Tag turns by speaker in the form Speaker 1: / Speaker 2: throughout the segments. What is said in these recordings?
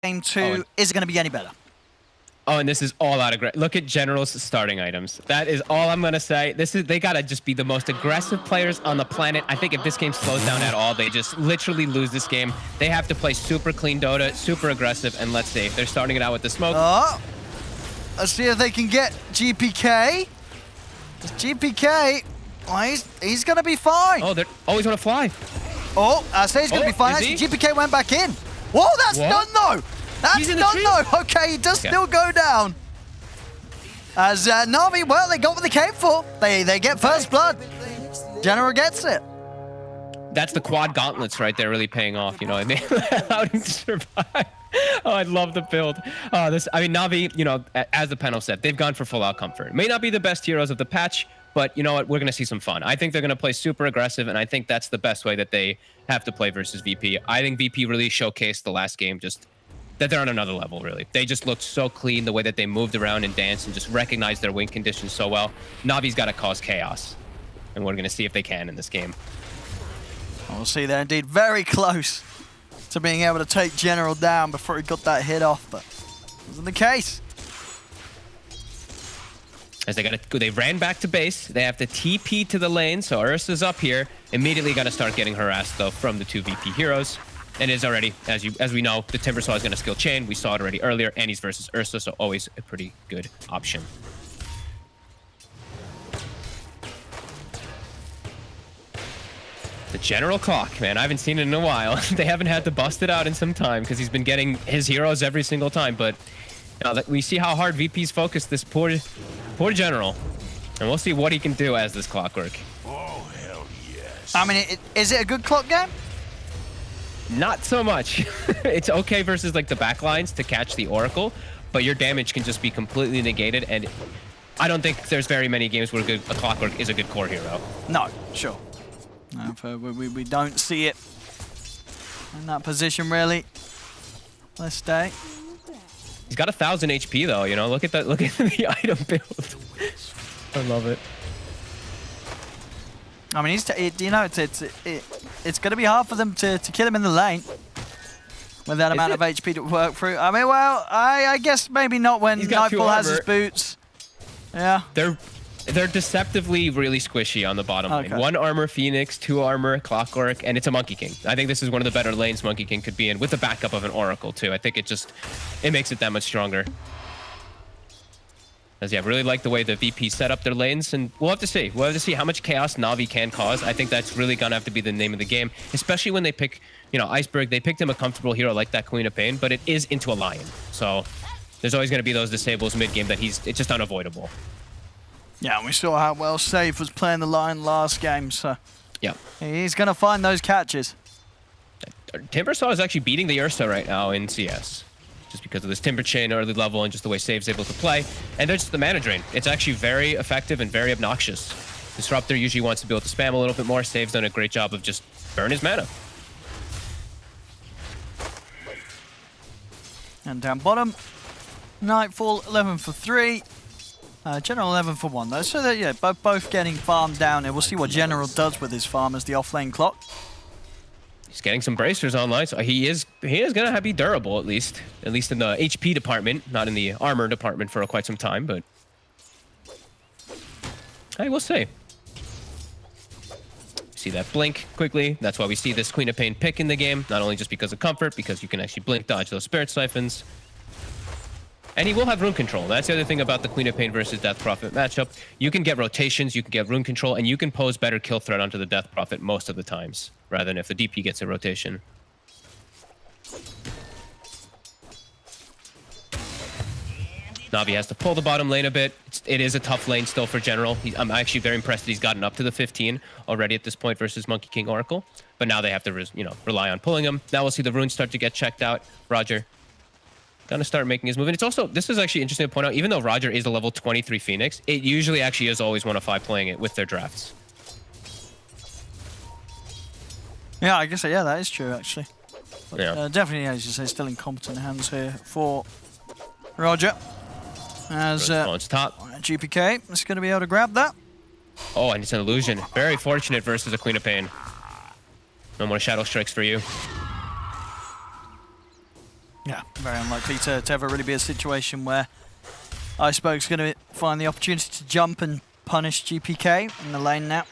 Speaker 1: Game 2 is going to be any better.
Speaker 2: Oh, and this is all out of look at General's starting items. That is all I'm gonna say. They gotta just be the most aggressive players on the planet. I think if this game slows down at all, they just literally lose this game. They have to play super clean Dota, super aggressive, and let's see. They're starting it out with the smoke.
Speaker 1: Oh, let's see if they can get GPK. GPK, well, he's gonna be fine.
Speaker 2: Oh, they're always want to fly.
Speaker 1: Oh, I say he's gonna be fine. Actually, GPK went back in. Whoa, that's done though. That's done though. Okay, he does still go down. As Na'Vi, well, they got what they came for. They get first blood. General gets it.
Speaker 2: That's the quad gauntlets right there, really paying off. You know, and they allowed him to survive. Oh, I love the build. I mean, Na'Vi, you know, as the panel said, they've gone for full-out comfort. May not be the best heroes of the patch, but you know what? We're going to see some fun. I think they're going to play super aggressive, and I think that's the best way that they have to play versus VP. I think VP really showcased the last game just that they're on another level, really. They just looked so clean, the way that they moved around and danced and just recognized their win conditions so well. Na'Vi's got to cause chaos, and we're going to see if they can in this game.
Speaker 1: We'll see. They're indeed very close to being able to take General down before he got that hit off, but wasn't the case.
Speaker 2: As they ran back to base, they have to TP to the lane, so Ursa's up here. Immediately got to start getting harassed though from the two VP heroes. And is already, as we know, the Timbersaw is going to skill chain. We saw it already earlier, and he's versus Ursa, so always a pretty good option. The General clock, man, I haven't seen it in a while. They haven't had to bust it out in some time because he's been getting his heroes every single time. But you know, we see how hard VP's focused this poor General, and we'll see what he can do as this clockwork.
Speaker 3: Oh hell yes!
Speaker 1: I mean, is it a good clock game?
Speaker 2: Not so much. It's okay versus like the backlines to catch the Oracle, but your damage can just be completely negated, and I don't think there's very many games where a clockwork is a good core hero.
Speaker 1: No, sure. No, we don't see it in that position really. Let's stay.
Speaker 2: He's got 1,000 HP though. You know, look at that. Look at the item build. I love it.
Speaker 1: I mean, you know, it's going to be hard for them to kill him in the lane with that amount of HP to work through. I mean, well, I guess maybe not when Nightfall has his boots. Yeah.
Speaker 2: They're deceptively really squishy on the bottom lane. 1 armor Phoenix, 2 armor Clockwork, and it's a Monkey King. I think this is one of the better lanes Monkey King could be in, with the backup of an Oracle too. I think it makes it that much stronger. As yeah, I really like the way the VP set up their lanes, and we'll have to see. We'll have to see how much chaos Na'Vi can cause. I think that's really gonna have to be the name of the game, especially when they pick, you know, Iceberg. They picked him a comfortable hero like that Queen of Pain, but it is into a Lion. So there's always gonna be those disables mid-game that it's just unavoidable.
Speaker 1: Yeah, and we saw how well Safe was playing the Lion last game, so
Speaker 2: yeah,
Speaker 1: he's gonna find those catches.
Speaker 2: Timbersaw is actually beating the Ursa right now in CS. Just because of this Timber Chain early level and just the way Save's able to play. And there's just the mana drain. It's actually very effective and very obnoxious. Disruptor usually wants to be able to spam a little bit more. Save's done a great job of just burn his mana.
Speaker 1: And down bottom, Nightfall 11 for 3. General 11 for 1 though. So that, yeah, both getting farmed down here. We'll see what General does with his farm as the offlane clock.
Speaker 2: He's getting some bracers online, so he is gonna be durable at least in the HP department, not in the armor department for quite some time. But hey, we'll see. See that blink quickly. That's why we see this Queen of Pain pick in the game, not only just because of comfort, because you can actually blink dodge those Spirit Siphons. And he will have rune control. That's the other thing about the Queen of Pain versus Death Prophet matchup. You can get rotations, you can get rune control, and you can pose better kill threat onto the Death Prophet most of the times, rather than if the DP gets a rotation. Na'Vi has to pull the bottom lane a bit. It is a tough lane still for General. I'm actually very impressed that he's gotten up to the 15 already at this point versus Monkey King Oracle. But now they have to, rely on pulling him. Now we'll see the runes start to get checked out. Roger gonna start making his move. And it's also, this is actually interesting to point out, even though Roger is a level 23 Phoenix, it usually actually is always 1 of 5 playing it with their drafts.
Speaker 1: Yeah, I guess, yeah, that is true, actually. But,
Speaker 2: yeah.
Speaker 1: Definitely, as you say, still in competent hands here for Roger. As
Speaker 2: top.
Speaker 1: GPK is going to be able to grab that.
Speaker 2: Oh, and it's an illusion. Very fortunate versus a Queen of Pain. No more Shadow Strikes for you.
Speaker 1: Yeah, very unlikely to ever really be a situation where Iceberg's going to find the opportunity to jump and punish GPK in the lane now.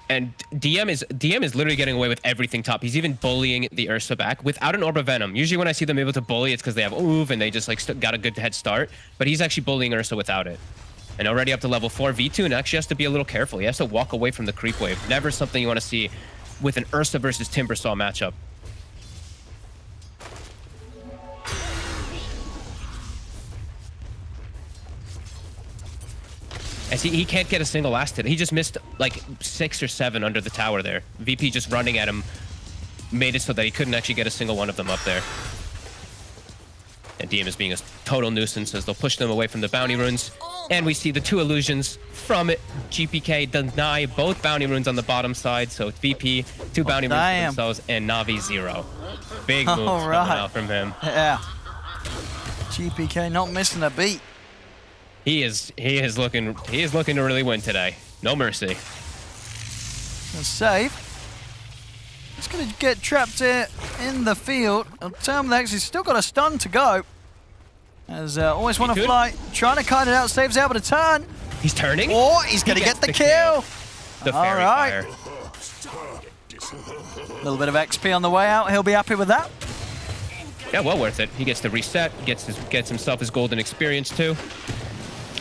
Speaker 2: And DM is literally getting away with everything top. He's even bullying the Ursa back without an Orb of Venom. Usually when I see them able to bully, it's because they have Oof and they just like got a good head start. But he's actually bullying Ursa without it. And already up to level 4, V2 and actually has to be a little careful. He has to walk away from the creep wave. Never something you want to see with an Ursa versus Timbersaw matchup. As he can't get a single last hit. He just missed like 6 or 7 under the tower there. VP just running at him made it so that he couldn't actually get a single one of them up there. And DM is being a total nuisance as they'll push them away from the bounty runes. And we see the 2 illusions from it. GPK deny both bounty runes on the bottom side. So VP, 2 bounty runes for themselves, and Navi 0. Big moves coming out from him.
Speaker 1: Yeah. GPK not missing a beat.
Speaker 2: He is looking to really win today. No mercy.
Speaker 1: A save. He's going to get trapped here in the field. Termlex, he's still got a stun to go. As always want to fly, trying to kite it out. Save's able to turn.
Speaker 2: He's turning.
Speaker 1: Or he's going to get the kill.
Speaker 2: The fairy fire.
Speaker 1: A little bit of XP on the way out. He'll be happy with that.
Speaker 2: Yeah, well worth it. He gets to reset, gets himself his golden experience too.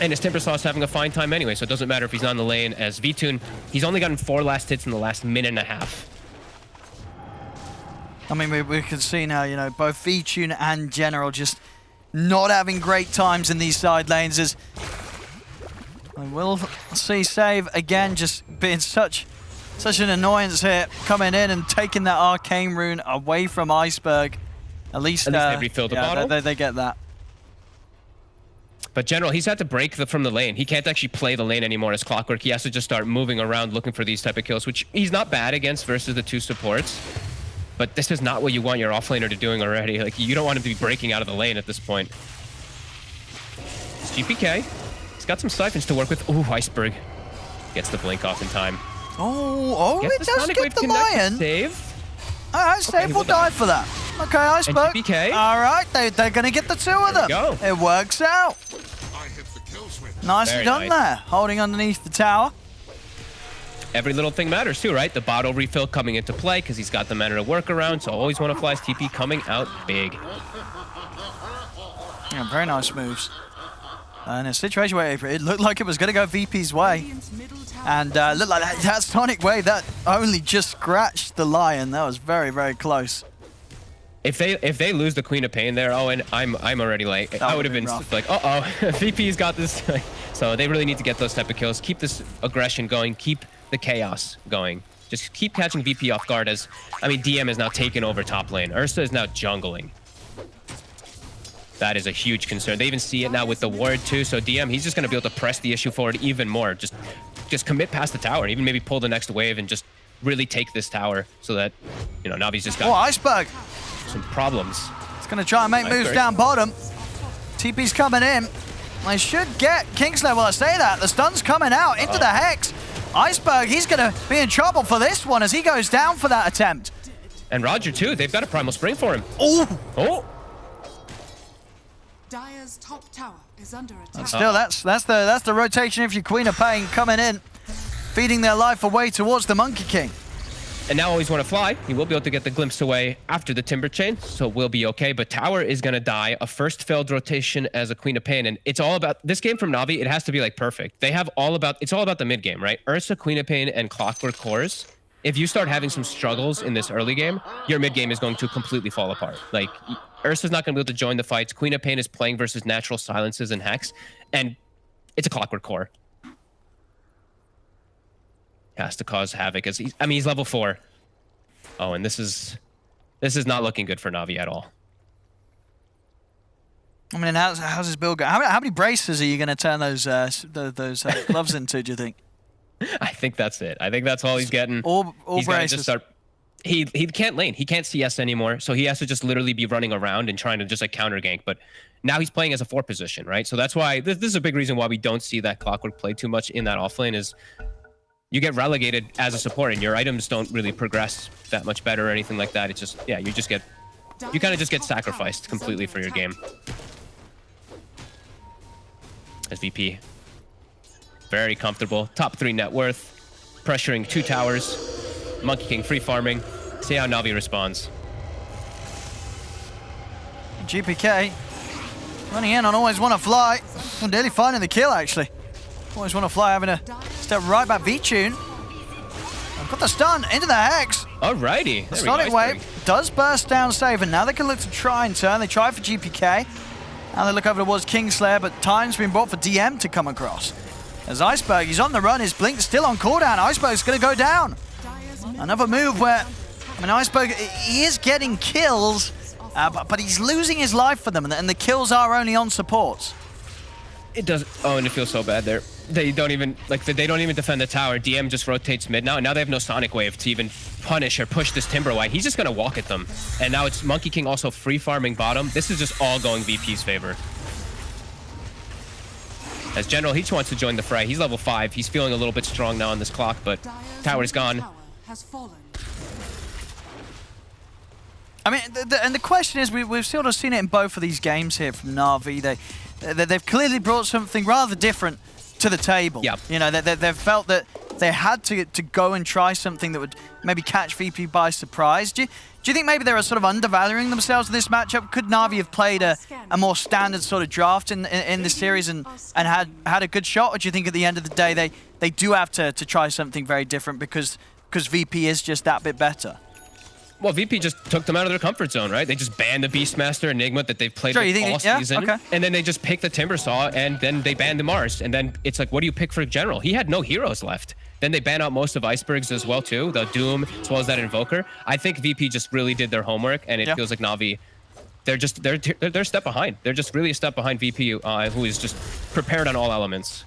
Speaker 2: And his Timbersaw's having a fine time anyway, so it doesn't matter if he's on the lane. As V-Tune, he's only gotten 4 last hits in the last minute and a half.
Speaker 1: I mean, we can see now, you know, both V-Tune and General just not having great times in these side lanes. As we will see Save again just being such an annoyance here, coming in and taking that arcane rune away from Iceberg. At least
Speaker 2: they refilled the bottle.
Speaker 1: They get that.
Speaker 2: But General, he's had to break from the lane. He can't actually play the lane anymore as Clockwork. He has to just start moving around looking for these type of kills, which he's not bad against versus the 2 supports. But this is not what you want your offlaner to be doing already. Like, you don't want him to be breaking out of the lane at this point. It's GPK. He's got some siphons to work with. Ooh, Iceberg. Gets the blink off in time.
Speaker 1: Oh, it does get the lion.
Speaker 2: Save.
Speaker 1: All right, Save will die for that. Okay, Iceberg.
Speaker 2: And GPK.
Speaker 1: All right, they're going to get the 2 of them.
Speaker 2: Go.
Speaker 1: It works out. Nicely done there. Holding underneath the tower.
Speaker 2: Every little thing matters too, right? The bottle refill coming into play because he's got the mana to work around, so always want to fly his TP coming out big.
Speaker 1: Yeah, very nice moves. And a situation where it looked like it was going to go VP's way. And looked like that Sonic wave, that only just scratched the Lion. That was very, very close.
Speaker 2: If they lose the Queen of Pain there, oh, and I'm already like, I would have been like, VP's got this. So they really need to get those type of kills. Keep this aggression going. Keep the chaos going. Just keep catching VP off guard as, I mean, DM is now taking over top lane. Ursa is now jungling. That is a huge concern. They even see it now with the ward too. So DM, he's just going to be able to press the issue forward even more. Just commit past the tower and even maybe pull the next wave and just really take this tower so that, you know, Navi's just got
Speaker 1: Iceberg.
Speaker 2: Some problems.
Speaker 1: It's going to try and make moves down bottom. TP's coming in. They should get Kingslayer. Well, I say that. The stun's coming out into the Hex. Iceberg, he's going to be in trouble for this one as he goes down for that attempt.
Speaker 2: And Roger, too. They've got a Primal Spring for him.
Speaker 1: Oh!
Speaker 4: Dire's top tower is under attack.
Speaker 1: Still, that's the rotation of your Queen of Pain coming in, feeding their life away towards the Monkey King.
Speaker 2: And now always want to fly. He will be able to get the glimpse away after the Timber Chain, so we'll be okay. But Tower is going to die. A first failed rotation as a Queen of Pain. And it's all about this game from Navi. It has to be like perfect. It's all about the mid game, right? Ursa, Queen of Pain, and Clockwork cores. If you start having some struggles in this early game, your mid game is going to completely fall apart. Like, Ursa's not going to be able to join the fights. Queen of Pain is playing versus natural silences and Hex. And it's a Clockwork core. Has to cause havoc as he's level 4. Oh, and this is not looking good for Navi at all.
Speaker 1: I mean, how's his build go? How many braces are you going to turn those gloves into, do you think?
Speaker 2: I think that's it. I think that's all he's getting.
Speaker 1: All
Speaker 2: he's
Speaker 1: braces.
Speaker 2: He can't lane. He can't CS anymore, so he has to just literally be running around and trying to just like counter gank. But now he's playing as a 4 position, right? So that's why this is a big reason why we don't see that Clockwork play too much in that offlane is you get relegated as a support and your items don't really progress that much better or anything like that. It's just, yeah, you just get you kind of just get sacrificed completely for your game. As VP, very comfortable, top 3 net worth, pressuring 2 towers, Monkey King free farming. See how Na'Vi responds.
Speaker 1: GPK running in on Always Wanna Fly. Nearly finding the kill, actually. Always Wanna Fly having a step right back V-Tune. Got the stun into the Hex.
Speaker 2: Alrighty.
Speaker 1: The Sonic Wave does burst down safe, and now they can look to try and turn. They try for GPK. Now they look over towards Kingslayer, but time's been brought for DM to come across. As Iceberg, he's on the run. His Blink's still on cooldown. Iceberg's going to go down. Another move where, I mean, Iceberg, he is getting kills, but he's losing his life for them, and the kills are only on supports.
Speaker 2: It does. Oh, and it feels so bad there. They don't even defend the tower. DM just rotates mid now, and now they have no Sonic Wave to even punish or push this Timber wide. He's just gonna walk at them. And now it's Monkey King also free farming bottom. This is just all going VP's favor. As General, he just wants to join the fray. He's level 5. He's feeling a little bit strong now on this clock, but tower's gone.
Speaker 1: I mean, and the question is, we've sort of seen it in both of these games here from Na'Vi. They've clearly brought something rather different to the table.
Speaker 2: Yeah.
Speaker 1: You know, they've felt that they had to go and try something that would maybe catch VP by surprise. Do you think maybe they were sort of undervaluing themselves in this matchup? Could Na'Vi have played a more standard sort of draft in this series and had a good shot? Or do you think at the end of the day they do have to try something very different because VP is just that bit better?
Speaker 2: Well, VP just took them out of their comfort zone, right? They just banned the Beastmaster Enigma that they've played all season.
Speaker 1: Okay.
Speaker 2: And then they just picked the Timbersaw, and then they banned the Mars. And then it's like, what do you pick for General? He had no heroes left. Then they ban out most of Icebergs as well, too. The Doom, as well as that Invoker. I think VP just really did their homework, and it feels like Na'Vi, they're a step behind. They're just really a step behind VP, who is just prepared on all elements.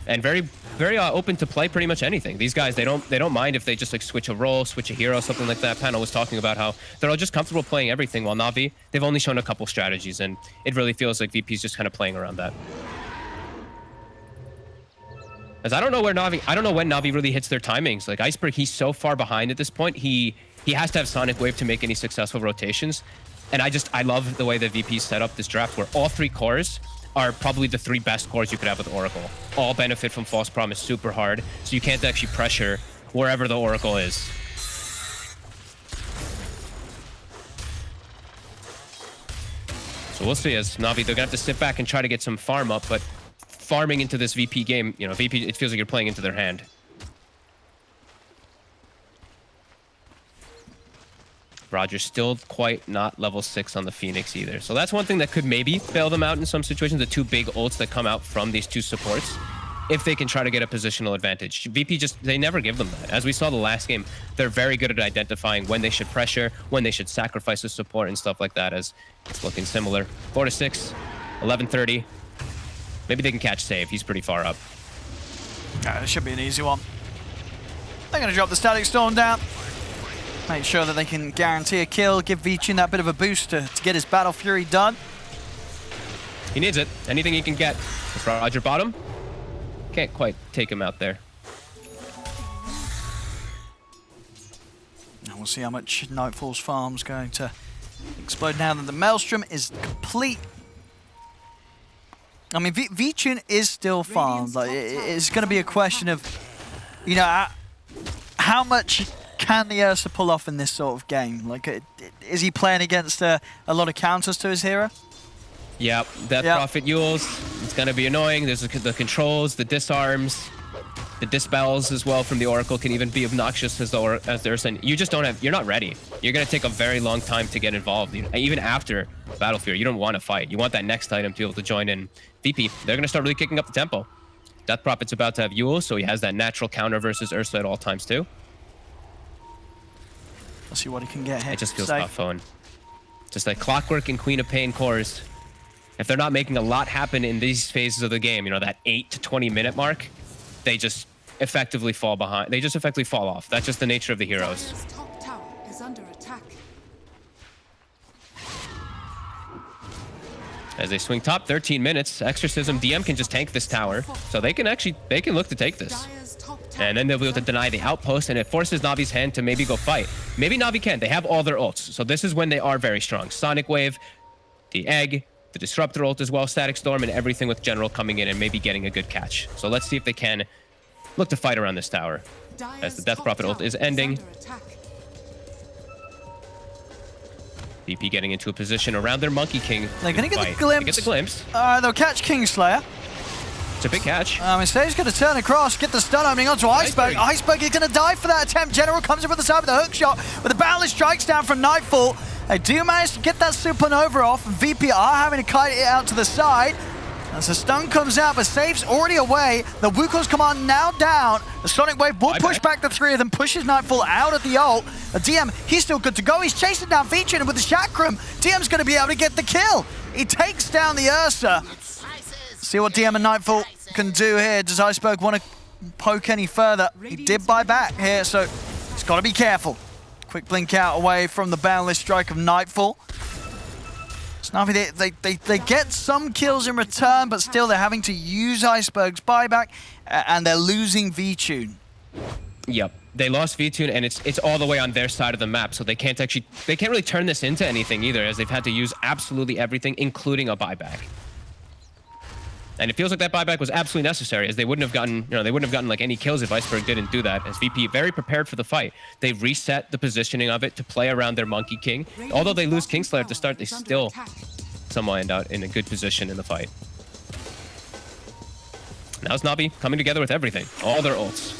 Speaker 2: And very open to play pretty much anything. These guys, they don't mind if they just like switch a role, switch a hero, something like that. Panel was talking about how they're all just comfortable playing everything, while Na'Vi, they've only shown a couple strategies, and it really feels like VP's just kind of playing around that. As I don't know when Na'Vi really hits their timings. Like Iceberg, he's so far behind at this point. He has to have Sonic Wave to make any successful rotations. And I love the way that VP set up this draft, where all 3 cores are probably the 3 best cores you could have with Oracle. All benefit from False Promise super hard, so you can't actually pressure wherever the Oracle is. So we'll see as Na'Vi, they're gonna have to sit back and try to get some farm up, but farming into this VP game, you know, VP, it feels like you're playing into their hand. Roger's still quite not level 6 on the Phoenix either. So that's one thing that could maybe bail them out in some situations, the 2 big ults that come out from these 2 supports, if they can try to get a positional advantage. VP they never give them that. As we saw the last game, they're very good at identifying when they should pressure, when they should sacrifice the support and stuff like that, as it's looking similar. 4-6, 11:30. Maybe they can catch save. He's pretty far up.
Speaker 1: This should be an easy one. They're going to drop the Static Storm down. Make sure that they can guarantee a kill, give Vichin that bit of a boost to get his Battle Fury done.
Speaker 2: He needs it. Anything he can get. Roger bottom. Can't quite take him out there.
Speaker 1: And we'll see how much Nightfall's farm's going to explode now that the Maelstrom is complete. I mean, Vichin is still farmed. Like, it's going to be a question of, you know, how much can the Ursa pull off in this sort of game? Like, is he playing against a lot of counters to his hero?
Speaker 2: Yeah, Death Prophet Yules. It's going to be annoying. There's the controls, the disarms, the dispels as well from the Oracle can even be obnoxious as the Ursa. And you just don't have, you're not ready. You're going to take a very long time to get involved. Even after Battle Fury, you don't want to fight. You want that next item to be able to join in. VP, they're going to start really kicking up the tempo. Death Prophet's about to have Yules, so he has that natural counter versus Ursa at all times too.
Speaker 1: Let's see what he can get here.
Speaker 2: It just feels tough phone. Just like Clockwork and Queen of Pain cores. If they're not making a lot happen in these phases of the game, you know, that 8 to 20 minute mark, they just effectively fall behind. They just effectively fall off. That's just the nature of the heroes.
Speaker 4: Dire's top tower is under attack.
Speaker 2: As they swing top, 13 minutes. Exorcism, DM can just tank this tower. So they can look to take this.
Speaker 4: Dire's top
Speaker 2: And then they'll be able to deny the outpost, and it forces Navi's hand to maybe go fight. Maybe Navi can. They have all their ults. So this is when they are very strong. Sonic Wave, the Egg, the Disruptor ult as well, Static Storm, and everything with General coming in and maybe getting a good catch. So let's see if they can look to fight around this tower. As the Death Prophet ult is ending. VP getting into a position around their Monkey King.
Speaker 1: They're going to get the glimpse.
Speaker 2: They get the glimpse.
Speaker 1: They'll catch Kingslayer.
Speaker 2: It's a big catch.
Speaker 1: Instead, going to turn across, get the stun opening onto Iceberg. Iceberg is going to die for that attempt. General comes in with the side with the hook shot, with the Boundless strikes down from Nightfall. They do manage to get that Supernova off. VP are having to kite it out to the side. As the stun comes out, but Save's already away. The Wukong's command now down. The Sonic Wave will push back the three of them, pushes Nightfall out of the ult. The DM, he's still good to go. He's chasing down Vincere, and with the Chakram, DM's going to be able to get the kill. He takes down the Ursa. See what DM and Nightfall can do here. Does Iceberg want to poke any further? He did buy back here, so he's got to be careful. Quick blink out away from the boundless strike of Nightfall. Navi, they get some kills in return, but still they're having to use Iceberg's buyback, and they're losing V-Tune.
Speaker 2: Yep, they lost V-Tune, and it's all the way on their side of the map, so they can't really turn this into anything either, as they've had to use absolutely everything, including a buyback. And it feels like that buyback was absolutely necessary, as they wouldn't have gotten like any kills if Iceberg didn't do that. As VP very prepared for the fight, they reset the positioning of it to play around their Monkey King. Although they lose Kingslayer at the start, they still somehow end out in a good position in the fight. Now it's Navi coming together with everything, all their ults,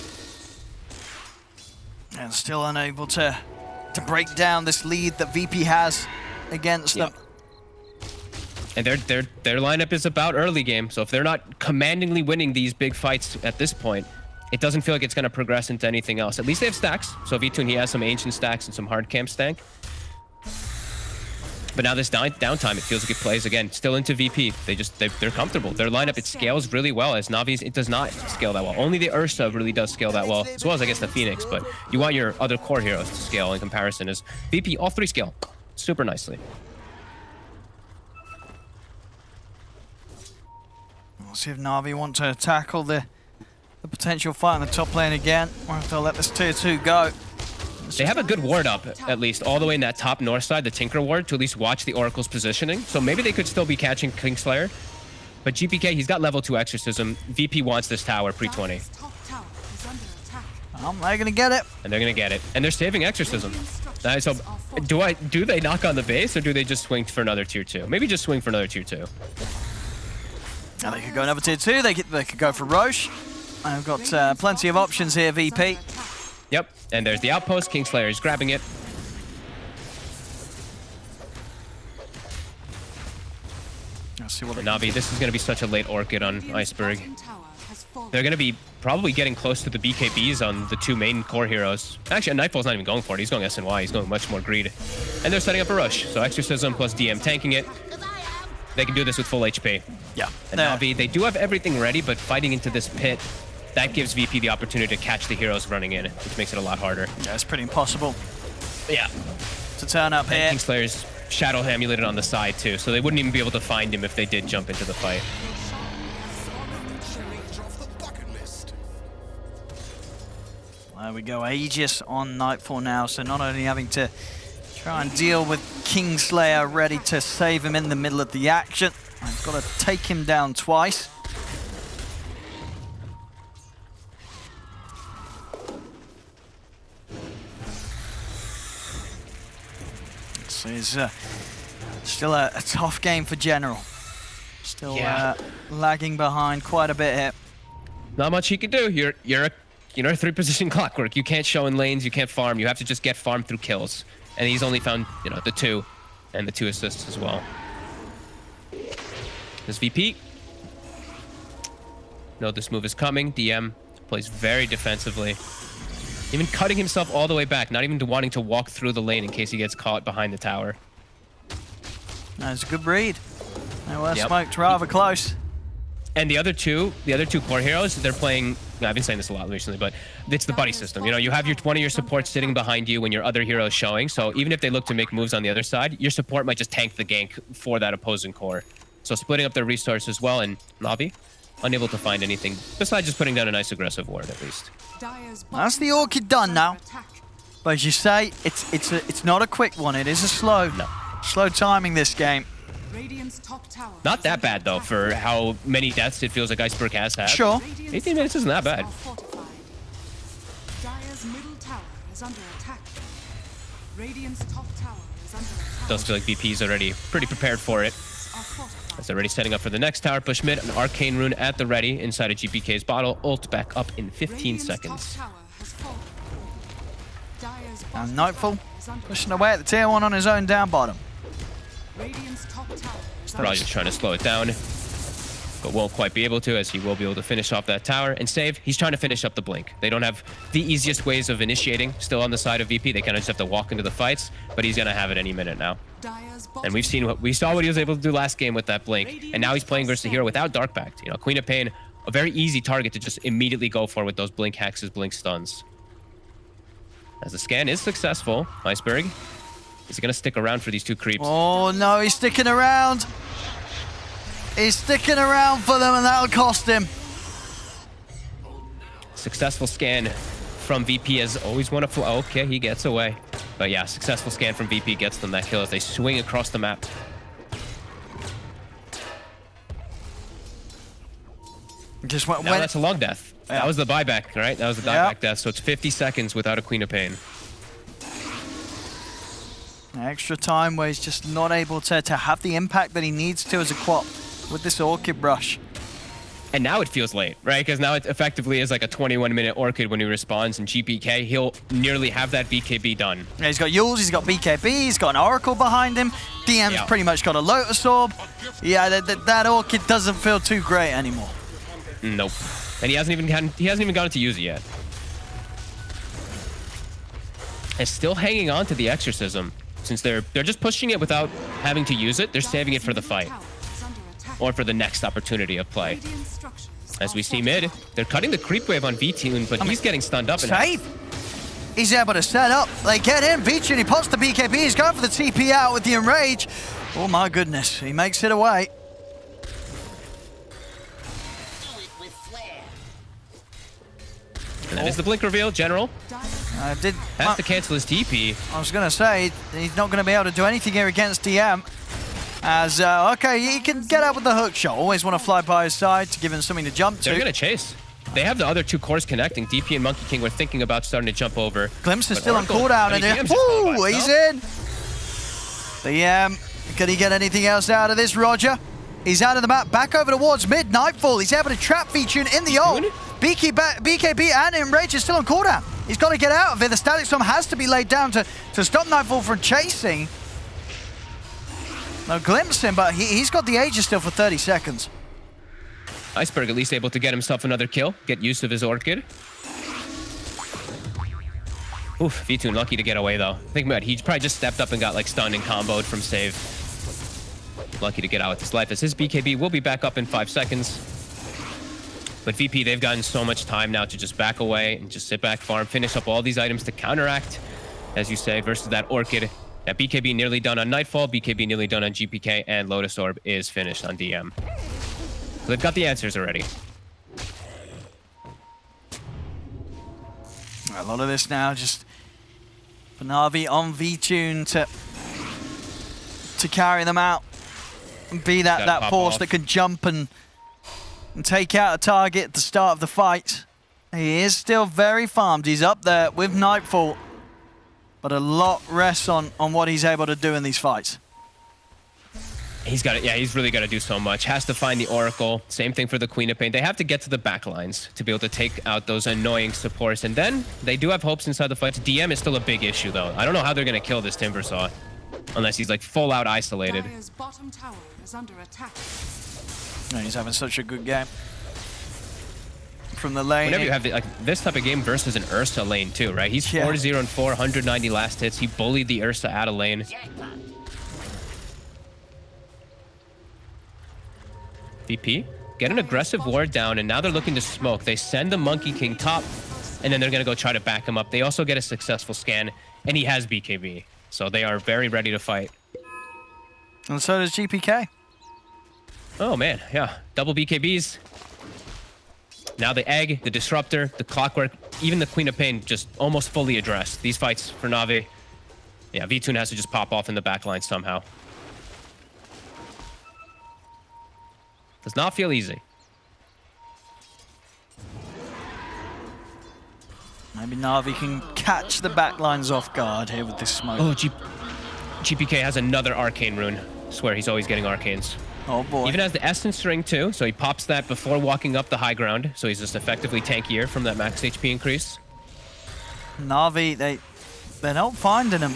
Speaker 1: and still unable to break down this lead that VP has against them.
Speaker 2: And their lineup is about early game, so if they're not commandingly winning these big fights at this point, it doesn't feel like it's going to progress into anything else. At least they have stacks. So V-Tune, he has some ancient stacks and some hard camp stank. But now this downtime, it feels like it plays again still into VP. They're comfortable. Their lineup, it scales really well, as Navi's, it does not scale that well. Only the Ursa really does scale that well, as well as I guess the Phoenix, but you want your other core heroes to scale in comparison, as VP, all three scale super nicely.
Speaker 1: We'll see if Navi want to tackle the potential fight in the top lane again, or if they'll let this tier 2 go.
Speaker 2: They have a good ward up, at least, all the way in that top north side, the Tinker ward, to at least watch the Oracle's positioning. So maybe they could still be catching Kingslayer. But GPK, he's got level 2 Exorcism. VP wants this tower pre-20.
Speaker 1: They're going to get it.
Speaker 2: And they're going to get it. And they're saving Exorcism. So do they knock on the base, or do they just swing for another tier 2? Maybe just swing for another tier 2.
Speaker 1: Now they could go another tier 2, they could go for Roche. I've got plenty of options here, VP.
Speaker 2: Yep, and there's the outpost. Kingslayer is grabbing it.
Speaker 1: Let's see what
Speaker 2: Navi, this is going to be such a late Orchid on Iceberg. They're going to be probably getting close to the BKBs on the two main core heroes. Actually, Nightfall's not even going for it. He's going SNY. He's going much more greed. And they're setting up a rush. So Exorcism plus DM tanking it. They can do this with full HP.
Speaker 1: Yeah.
Speaker 2: And Navi, they do have everything ready, but fighting into this pit, that gives VP the opportunity to catch the heroes running in, which makes it a lot harder.
Speaker 1: Yeah, it's pretty impossible.
Speaker 2: Yeah.
Speaker 1: To turn up here.
Speaker 2: Kingslayer's Shadow Amuleted on the side too, so they wouldn't even be able to find him if they did jump into the fight.
Speaker 1: There we go, Aegis on Nightfall now, so not only having to try and deal with Kingslayer ready to save him in the middle of the action, I've got to take him down twice. This is still a tough game for General. Still lagging behind quite a bit here. Not
Speaker 2: much he can do. You're a 3-position clockwork. You can't show in lanes, you can't farm. You have to just get farmed through kills. And he's only found, the 2 and the 2 assists as well. This VP. Know this move is coming. DM plays very defensively. Even cutting himself all the way back, not even wanting to walk through the lane in case he gets caught behind the tower.
Speaker 1: That's a good read. They were smoked rather close.
Speaker 2: And the other two core heroes, they're playing, I've been saying this a lot recently, but it's the buddy system. You have one of your supports sitting behind you when your other hero is showing. So even if they look to make moves on the other side, your support might just tank the gank for that opposing core. So splitting up their resources well, and Navi, unable to find anything besides just putting down a nice aggressive ward at least.
Speaker 1: That's the Orchid done now. But as you say, it's not a quick one. It is a slow timing this game.
Speaker 2: Not that bad though for how many deaths it feels like Iceberg has had.
Speaker 1: Sure.
Speaker 2: 18 minutes isn't that bad.
Speaker 4: Dire's middle tower is under attack. Radiant's top tower is under attack.
Speaker 2: Does feel like VP's already pretty prepared for it. As they're already setting up for the next tower push mid. An arcane rune at the ready inside of GPK's bottle. Ult back up in 15 seconds.
Speaker 1: And Nightfall pushing away at the tier 1 on his own down bottom.
Speaker 2: Probably just trying to slow it down, but won't quite be able to, as he will be able to finish off that tower and save. He's trying to finish up the blink. They don't have the easiest ways of initiating still on the side of VP. They kind of just have to walk into the fights, but he's going to have it any minute now. And we saw what he was able to do last game with that blink, and now he's playing versus a hero without Dark Pact. You know, Queen of Pain, a very easy target to just immediately go for with those blink hexes, blink stuns. As the scan is successful, Iceberg, is he going to stick around for these two creeps?
Speaker 1: Oh no, he's sticking around. He's sticking around for them, and that'll cost him.
Speaker 2: Successful scan from VP as always want to fly. Okay, he gets away. But yeah, successful scan from VP gets them that kill as they swing across the map.
Speaker 1: Just went.
Speaker 2: Now that's a long death.
Speaker 1: Yeah.
Speaker 2: That was the buyback, right? That was the dieback death. So it's 50 seconds without a Queen of Pain.
Speaker 1: Extra time where he's just not able to have the impact that he needs to as a quap with this Orchid Brush.
Speaker 2: And now it feels late, right? Because now it effectively is like a 21-minute Orchid when he responds, and GPK, he'll nearly have that BKB done.
Speaker 1: Yeah, he's got Yules, he's got BKB, he's got an Oracle behind him. DM's pretty much got a Lotus Orb. Yeah, that Orchid doesn't feel too great anymore.
Speaker 2: Nope. And he hasn't even gotten to use it yet. And still hanging on to the Exorcism. Since they're just pushing it without having to use it, they're saving it for the fight. Or for the next opportunity of play. As we see mid, they're cutting the creep wave on V-Tune, but he's getting stunned up.
Speaker 1: Save! He's able to set up. They get in. V-Tune, he pops the BKB. He's going for the TP out with the Enrage. Oh my goodness, he makes it away.
Speaker 2: And that is the blink reveal, General. Has to cancel his TP.
Speaker 1: I was going to say, he's not going to be able to do anything here against DM. As, okay, he can get out with the hook shot. Always want to fly by his side to give him something to jump to.
Speaker 2: They're going to chase. They have the other two cores connecting. DP and Monkey King were thinking about starting to jump over.
Speaker 1: Glimpse is still on cooldown. And woo, he's in. Can he get anything else out of this, Roger? He's out of the map, back over towards mid. Nightfall. He's able to trap V-Tune in the ult. BKB and Enrage is still on cooldown. He's got to get out of it. The Static Storm has to be laid down to stop Nightfall from chasing. No glimpse him, but he's got the Aegis still for 30 seconds.
Speaker 2: Iceberg at least able to get himself another kill, get use of his Orchid. Oof, V-Tune lucky to get away though. Think about it, he probably just stepped up and got like stunned and comboed from save. Lucky to get out with his life as his BKB will be back up in 5 seconds. But VP, they've gotten so much time now to just back away and just sit back, farm, finish up all these items to counteract, as you say, versus that Orchid. That BKB nearly done on Nightfall, BKB nearly done on GPK, and Lotus Orb is finished on DM. So they've got the answers already.
Speaker 1: A lot of this now just for Na'Vi on V-Tune to carry them out and be that force that can jump and take out a target at the start of the fight. He is still very farmed. He's up there with Nightfall, but a lot rests on what he's able to do in these fights.
Speaker 2: He's got it. Yeah, he's really got to do so much. Has to find the Oracle. Same thing for the Queen of Pain. They have to get to the back lines to be able to take out those annoying supports. And then they do have hopes inside the fights. DM is still a big issue, though. I don't know how they're going to kill this Timbersaw unless he's like full out isolated.
Speaker 4: Dire's bottom tower is under attack.
Speaker 1: No, he's having such a good game. From the lane.
Speaker 2: Whenever you have like this type of game versus an Ursa lane too, right? He's 4-0 and 4, 190 last hits. He bullied the Ursa out of lane. VP, get an aggressive ward down, and now they're looking to smoke. They send the Monkey King top, and then they're going to go try to back him up. They also get a successful scan, and he has BKB. So they are very ready to fight.
Speaker 1: And so does GPK.
Speaker 2: Oh, man. Yeah. Double BKBs. Now the Egg, the Disruptor, the Clockwork, even the Queen of Pain just almost fully addressed. These fights for Na'Vi. Yeah, V2 has to just pop off in the backline somehow. Does not feel easy.
Speaker 1: Maybe Na'Vi can catch the backlines off guard here with this smoke.
Speaker 2: Oh, GPK has another Arcane Rune. I swear he's always getting Arcanes.
Speaker 1: Oh boy.
Speaker 2: Even has the Essence Ring too, so he pops that before walking up the high ground, so he's just effectively tankier from that max HP increase.
Speaker 1: Na'Vi, they're not finding him.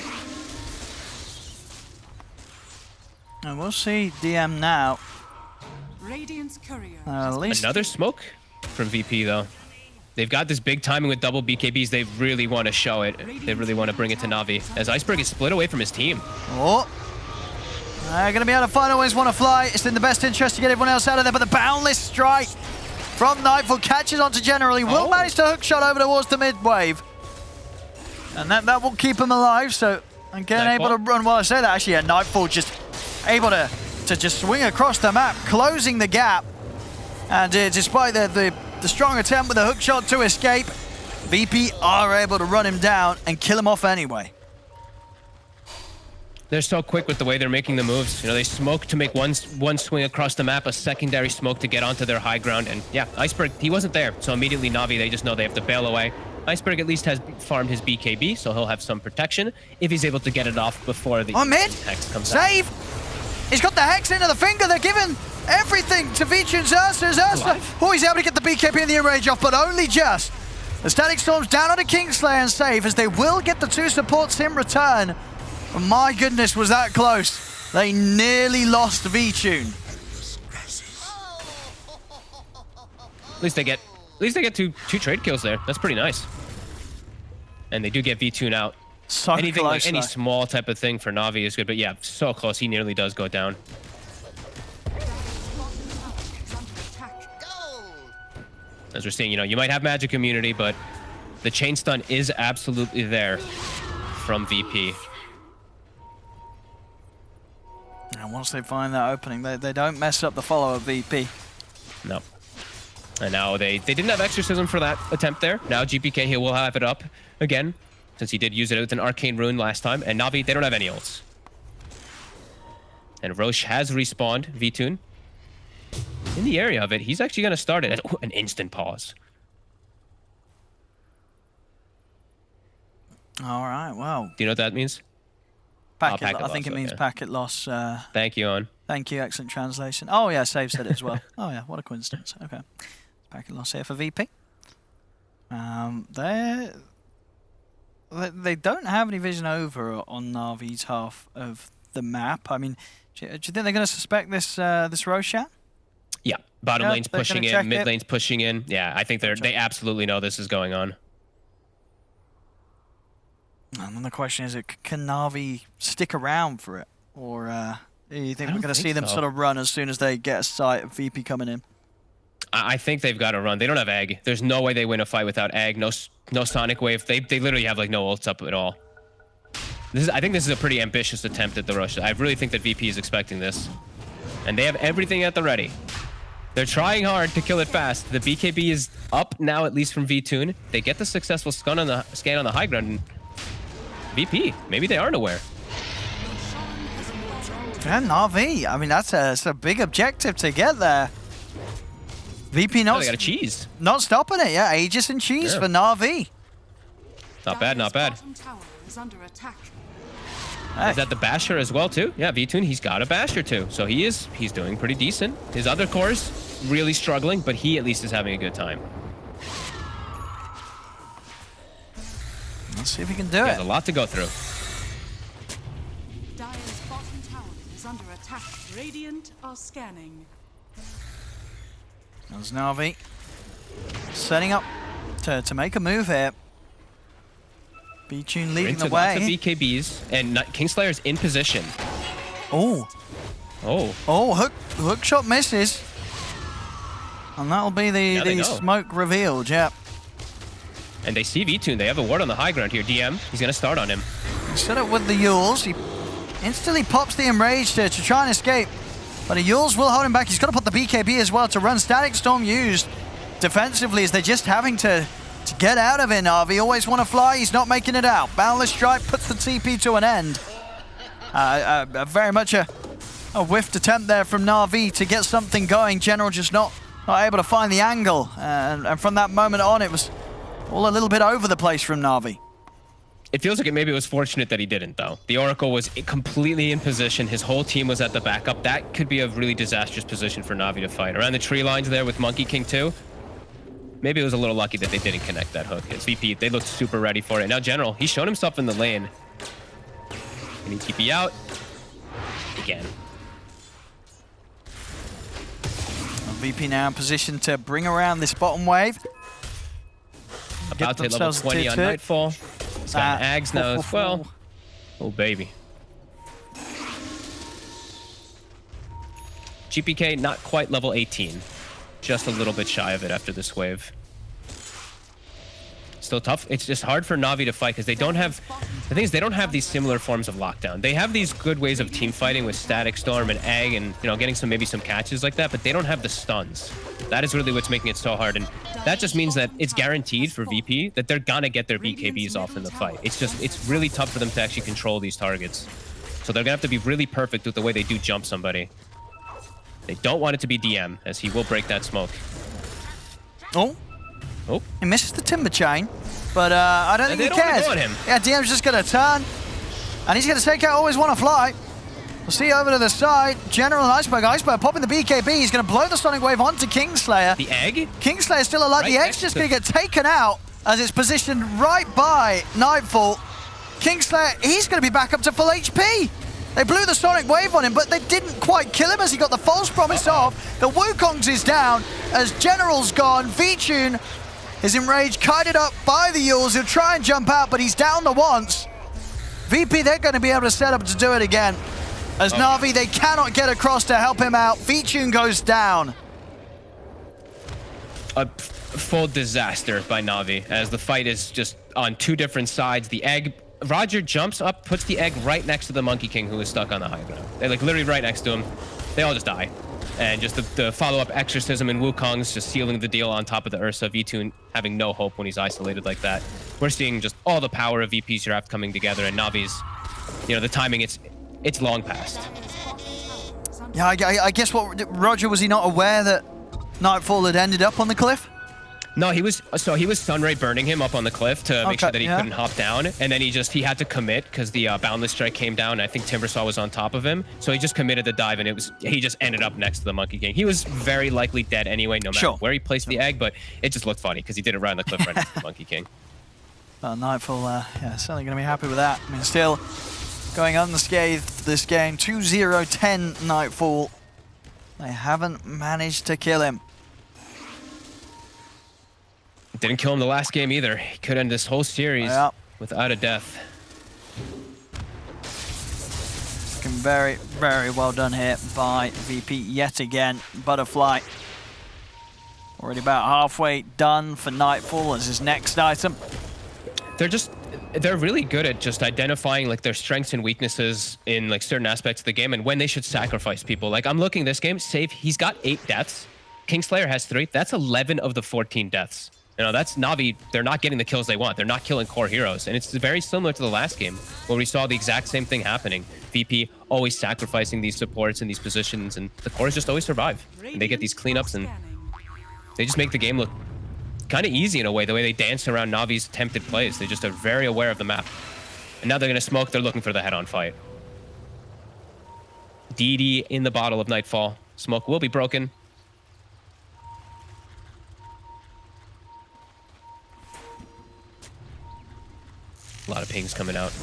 Speaker 1: And we'll see DM now.
Speaker 4: Radiant's courier.
Speaker 1: At least
Speaker 2: Another smoke from VP though. They've got this big timing with double BKBs. They really want to show it. They really want to bring it to Na'Vi. As Iceberg is split away from his team.
Speaker 1: Oh. They're going to be able to find always want to fly. It's in the best interest to get everyone else out of there, but the Boundless Strike from Nightfall catches onto General. He will manage to hook shot over towards the mid wave. And that will keep him alive, so again able to run. Well, I say that actually, yeah, Nightfall just able to just swing across the map, closing the gap. And despite the strong attempt with a hook shot to escape, VP are able to run him down and kill him off anyway.
Speaker 2: They're so quick with the way they're making the moves. You know, they smoke to make one swing across the map, a secondary smoke to get onto their high ground. And yeah, Iceberg, he wasn't there. So immediately Na'Vi, they just know they have to bail away. Iceberg at least has farmed his BKB, so he'll have some protection if he's able to get it off before the Hex comes out.
Speaker 1: Save! He's got the Hex into the finger. They're giving everything to Vincere and Zersta. Oh, he's able to get the BKB and the enrage off, but only just. The Static Storm's down on a Kingslayer and save, as they will get the 2 supports in return. But my goodness, was that close. They nearly lost V-Tune.
Speaker 2: At least they get two trade kills there. That's pretty nice. And they do get V-Tune out.
Speaker 1: So
Speaker 2: anything
Speaker 1: close,
Speaker 2: like any small type of thing for Na'Vi is good, but yeah, so close. He nearly does go down. As we're seeing, you know, you might have magic immunity, but the chain stun is absolutely there from VP.
Speaker 1: And once they find that opening, they don't mess up the follow of VP.
Speaker 2: No. And now they didn't have Exorcism for that attempt there. Now GPK here will have it up again, since he did use it with an Arcane Rune last time. And Na'Vi, they don't have any ults. And Roche has respawned V-Tune. In the area of it, he's actually going to start it. Oh, an instant pause.
Speaker 1: All right, well.
Speaker 2: Do you know what that means?
Speaker 1: Packet I think it means packet loss.
Speaker 2: Thank you, On.
Speaker 1: Thank you, excellent translation. Oh yeah, Save said it as well. Oh yeah, what a coincidence. Okay. Packet loss here for VP. They don't have any vision over on Na'Vi's half of the map. I mean, do you think they're going to suspect this Roshan?
Speaker 2: Yeah, bottom lane's pushing in, mid lane's pushing in. Yeah, I think they absolutely know this is going on.
Speaker 1: And then the question is, can Na'Vi stick around for it? Or do you think we're going to see them sort of run as soon as they get a sight of VP coming in?
Speaker 2: I think they've got to run. They don't have Egg. There's no way they win a fight without Egg. No Sonic Wave. They literally have like no ults up at all. I think this is a pretty ambitious attempt at the rush. I really think that VP is expecting this. And they have everything at the ready. They're trying hard to kill it fast. The BKB is up now, at least from V-Tune. They get the successful scan on the high ground. And VP, maybe they aren't aware.
Speaker 1: And Na'Vi, I mean, that's a big objective to get there. VP not,
Speaker 2: they got a cheese.
Speaker 1: Not stopping it, yeah. Aegis and cheese for Na'Vi.
Speaker 2: Not bad, not bad.
Speaker 4: Is under attack.
Speaker 2: Is that the Basher as well, too? Yeah, V-Tune, he's got a Basher, too. So he's doing pretty decent. His other core's really struggling, but he at least is having a good time.
Speaker 1: Let's see if he can do it.
Speaker 2: There's a lot to go through.
Speaker 4: Dire's bottom tower is under attack. Radiant are scanning.
Speaker 1: There's Na'Vi setting up to make a move here. V-Tune leading the way.
Speaker 2: Lots of BKBs, and Kingslayer's in position.
Speaker 1: Oh.
Speaker 2: Oh.
Speaker 1: Oh, hook shot misses. And that'll be the smoke revealed, yeah.
Speaker 2: And they see V-Tune. They have a ward on the high ground here. DM, he's going to start on him.
Speaker 1: Set up with the Yules. He instantly pops the Enrage to try and escape. But a Yules will hold him back. He's got to put the BKB as well to run. Static Storm used. defensively is they're just having to get out of it. Na'Vi always want to fly. He's not making it out. Boundless Strike puts the TP to an end. Very much a whiffed attempt there from Na'Vi to get something going. General just not able to find the angle. And from that moment on, it was all a little bit over the place from Na'Vi.
Speaker 2: It feels like maybe it was fortunate that he didn't, though. The Oracle was completely in position. His whole team was at the backup. That could be a really disastrous position for Na'Vi to fight. Around the tree lines there with Monkey King too. Maybe it was a little lucky that they didn't connect that hook. His VP, they looked super ready for it. Now General, he's shown himself in the lane. Can he TP out? Again.
Speaker 1: VP now in position to bring around this bottom wave.
Speaker 2: About to hit level 20 on Nightfall. He's got an Ags now as well. Oh, baby. GPK not quite level 18. Just a little bit shy of it after this wave. Still tough. It's just hard for Na'Vi to fight because they don't have... The thing is, they don't have these similar forms of lockdown. They have these good ways of team fighting with Static Storm and Egg and, you know, getting maybe some catches like that, but they don't have the stuns. That is really what's making it so hard, and that just means that it's guaranteed for VP that they're gonna get their BKBs off in the fight. It's really tough for them to actually control these targets. So they're gonna have to be really perfect with the way they do jump somebody. They don't want it to be DM, as he will break that smoke.
Speaker 1: Oh. He misses the timber chain, but I don't think he cares. Yeah, DM's just going to turn, and he's going to take out Always Wanna Fly. We'll see over to the side. General and Iceberg. Iceberg popping the BKB. He's going to blow the Sonic Wave onto Kingslayer.
Speaker 2: The Egg?
Speaker 1: Kingslayer's still alive.
Speaker 2: Right,
Speaker 1: the Egg's just going to get taken out as it's positioned right by Nightfall. Kingslayer, he's going to be back up to full HP. They blew the Sonic Wave on him, but they didn't quite kill him as he got the false promise off. The Wukongs is down as General's gone. V-Tune is enraged, kited up by the Yules. He'll try and jump out, but he's down the once. VP, they're going to be able to set up to do it again. As Na'Vi, they cannot get across to help him out. V-Tune goes down.
Speaker 2: A full disaster by Na'Vi, as the fight is just on two different sides. The Egg, Roger jumps up, puts the Egg right next to the Monkey King, who is stuck on the high ground. They're like literally right next to him. They all just die. And just the follow-up Exorcism and Wukong's just sealing the deal on top of the Ursa. V-Tune having no hope when he's isolated like that. We're seeing just all the power of VP's draft coming together, and Na'Vi's, you know, the timing, it's long past.
Speaker 1: Yeah, I guess what, Roger, was he not aware that Nightfall had ended up on the cliff?
Speaker 2: No, he was Sunray burning him up on the cliff to make sure that he couldn't hop down, and then he had to commit because the Boundless Strike came down, and I think Timbersaw was on top of him, so he just committed the dive, and he just ended up next to the Monkey King. He was very likely dead anyway, no matter where he placed the Egg, but it just looked funny because he did it right on the cliff right next to the Monkey King.
Speaker 1: Nightfall, yeah, certainly going to be happy with that. I mean, still going unscathed this game. 2-0-10 Nightfall. They haven't managed to kill him.
Speaker 2: Didn't kill him the last game either. He could end this whole series without a death.
Speaker 1: Looking very, very well done here by VP yet again. Butterfly already about halfway done for Nightfall as his next item.
Speaker 2: They're really good at just identifying like their strengths and weaknesses in like certain aspects of the game and when they should sacrifice people. Like I'm looking this game, Save, he's got 8 deaths. Kingslayer has 3. That's 11 of the 14 deaths. You know, that's Na'Vi, they're not getting the kills they want. They're not killing core heroes. And it's very similar to the last game where we saw the exact same thing happening. VP always sacrificing these supports in these positions, and the cores just always survive. And they get these cleanups, and they just make the game look kind of easy in a way, the way they dance around Na'Vi's attempted plays. They just are very aware of the map. And now they're going to smoke. They're looking for the head-on fight. DD in the bottle of Nightfall. Smoke will be broken. A lot of pings coming out.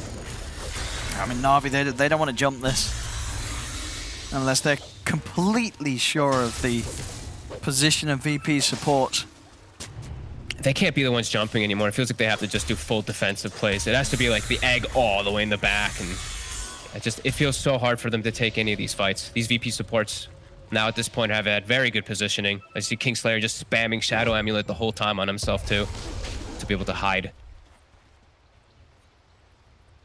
Speaker 1: I mean, Na'Vi, they don't want to jump this unless they're completely sure of the position of VP support.
Speaker 2: They can't be the ones jumping anymore. It feels like they have to just do full defensive plays. It has to be like the Egg all the way in the back, and it feels so hard for them to take any of these fights. These VP supports now at this point have had very good positioning. I see Kingslayer just spamming Shadow Amulet the whole time on himself too, to be able to hide.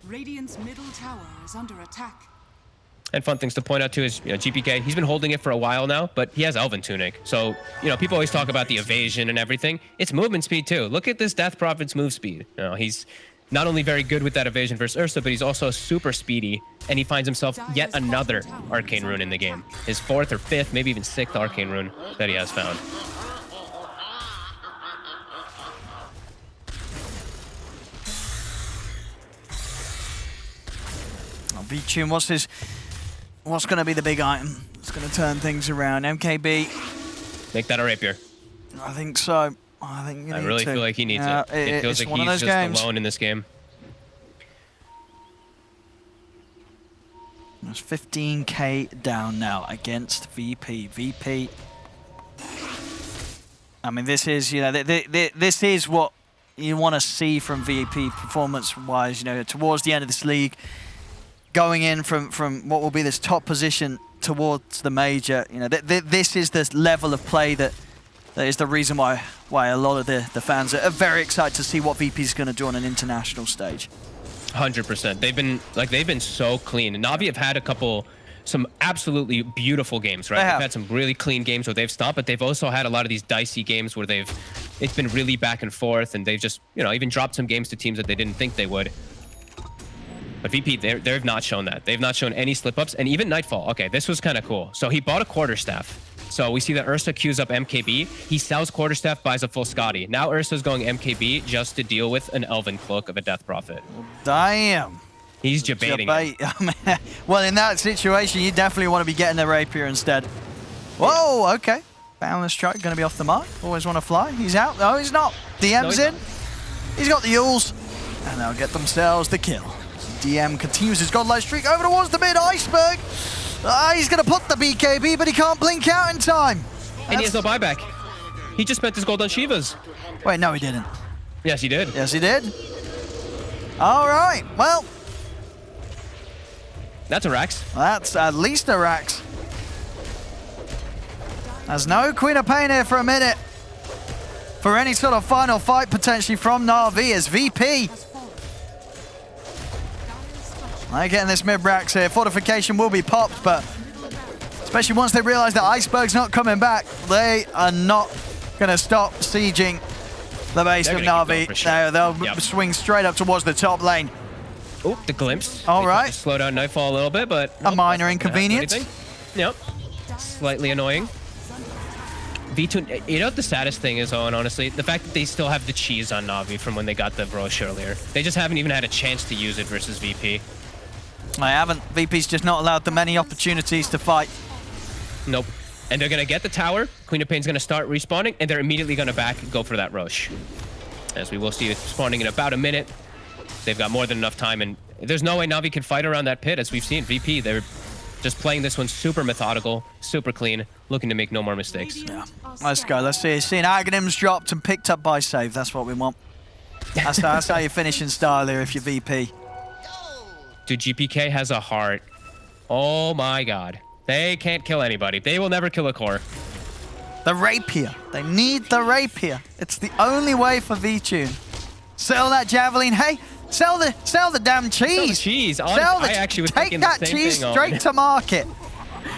Speaker 4: Radiant's middle tower is under attack.
Speaker 2: And fun things to point out too is, GPK, he's been holding it for a while now, but he has Elven Tunic. So, people always talk about the evasion and everything. It's movement speed too. Look at this Death Prophet's move speed. He's not only very good with that evasion versus Ursa, but he's also super speedy, and he finds himself yet another Arcane Rune in the game. His 4th or 5th, maybe even 6th Arcane Rune that he has found.
Speaker 1: Vincere, what's going to be the big item? It's going to turn things around. MKB.
Speaker 2: Make that a rapier.
Speaker 1: I think so. I
Speaker 2: really feel like he needs it. It feels like he's just alone in this game.
Speaker 1: There's 15k down now against VP. VP. I mean, this is, this is what you want to see from VP performance-wise, towards the end of this league. Going in from what will be this top position towards the major, this is the level of play that is the reason why a lot of the fans are very excited to see what VP is going to do on an international stage.
Speaker 2: 100%. They've been so clean. And Na'Vi have had some absolutely beautiful games, right? They've had some really clean games where they've stopped, but they've also had a lot of these dicey games where it's been really back and forth, and they've just, even dropped some games to teams that they didn't think they would. But VP, they've not shown that. They've not shown any slip-ups, and even Nightfall. Okay, this was kind of cool. So he bought a Quarterstaff. So we see that Ursa queues up MKB. He sells Quarterstaff, buys a full Scotty. Now Ursa's going MKB just to deal with an Elven Cloak of a Death Prophet.
Speaker 1: Damn.
Speaker 2: He's debating it.
Speaker 1: Well, in that situation, you definitely want to be getting a rapier instead. Whoa, okay. Boundless Strike going to be off the mark. Always want to fly. He's out. No, he's not. DM's in. He's got the Yules. And they'll get themselves the kill. DM continues his godlike streak over towards the mid. Iceberg. He's going to put the BKB, but he can't blink out in time.
Speaker 2: And he has no buyback. He just spent his gold on Shivas.
Speaker 1: Wait, no, he didn't.
Speaker 2: Yes, he did.
Speaker 1: Yes, he did. All right. Well.
Speaker 2: That's a Rax.
Speaker 1: That's at least a Rax. There's no Queen of Pain here for a minute. For any sort of final fight potentially from Na'Vi as VP. They're getting this mid-Rax here. Fortification will be popped, but especially once they realize that Iceberg's not coming back, they are not going to stop sieging the base of Na'Vi. They'll swing straight up towards the top lane.
Speaker 2: Oh, the glimpse.
Speaker 1: All right.
Speaker 2: Slow down Nightfall a little bit, but
Speaker 1: a minor inconvenience.
Speaker 2: Yep. Slightly annoying. V2, you know what the saddest thing is, Owen, honestly? The fact that they still have the cheese on Na'Vi from when they got the Roche earlier. They just haven't even had a chance to use it versus VP.
Speaker 1: I haven't. VP's just not allowed them many opportunities to fight.
Speaker 2: Nope. And they're going to get the tower. Queen of Pain's going to start respawning, and they're immediately going to back and go for that Roche. As we will see it spawning in about a minute. They've got more than enough time, and there's no way Na'Vi can fight around that pit, as we've seen. VP, they're just playing this one super methodical, super clean, looking to make no more mistakes.
Speaker 1: Yeah. Let's go. Let's see. Seeing Aghanims dropped and picked up by save. That's what we want. That's how you finish in style here if you're VP.
Speaker 2: Dude, GPK has a heart. Oh my god. They can't kill anybody. They will never kill a core.
Speaker 1: The rapier. They need the rapier. It's the only way for V-Tune. Sell that javelin. Hey, sell the damn cheese.
Speaker 2: Sell the cheese.
Speaker 1: I actually was thinking the same thing. Take that cheese straight to market.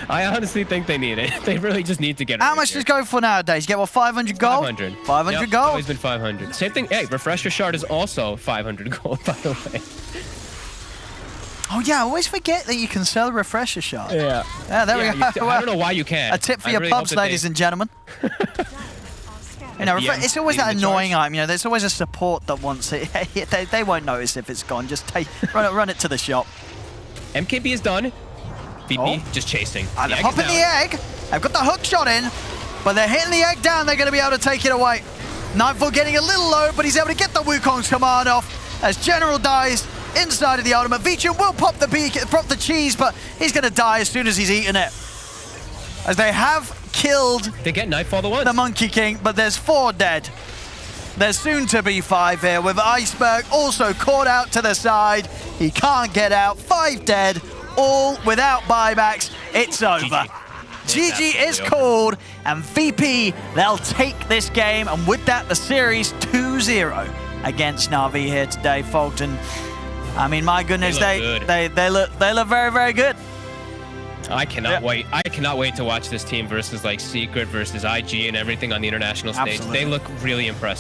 Speaker 2: I honestly think they need it. They really just need to get it.
Speaker 1: How much does it go for nowadays? You get what, 500 gold?
Speaker 2: 500.
Speaker 1: 500
Speaker 2: yep,
Speaker 1: gold?
Speaker 2: Always been 500. Same thing. Hey, Refresher Shard is also 500 gold, by the way.
Speaker 1: Oh yeah, I always forget that you can sell a Refresher Shard.
Speaker 2: Yeah.
Speaker 1: Yeah, there we go.
Speaker 2: I don't know why you can't.
Speaker 1: A tip for your pubs, ladies and gentlemen. It's always that annoying item. There's always a support that wants it. They won't notice if it's gone. Just run it to the shop.
Speaker 2: MKB is done. VP just chasing.
Speaker 1: They're popping the egg. They've got the hook shot in, but they're hitting the egg down. They're going to be able to take it away. Nightfall getting a little low, but he's able to get the Wukong's command off as General dies inside of the ultimate. Vincere will pop the cheese, but he's going to die as soon as he's eaten it. As they have killed
Speaker 2: they get Nightfall
Speaker 1: the Monkey King, but there's 4 dead. There's soon to be 5 here, with Iceberg also caught out to the side. He can't get out. 5 dead, all without buybacks. It's over. GG is called, and VP, they'll take this game, and with that, the series 2-0 against Na'Vi here today, Fulton. I mean, my goodness, they look very, very good.
Speaker 2: I cannot wait. I cannot wait to watch this team versus like Secret versus IG and everything on the international stage.
Speaker 1: Absolutely.
Speaker 2: They look really impressive.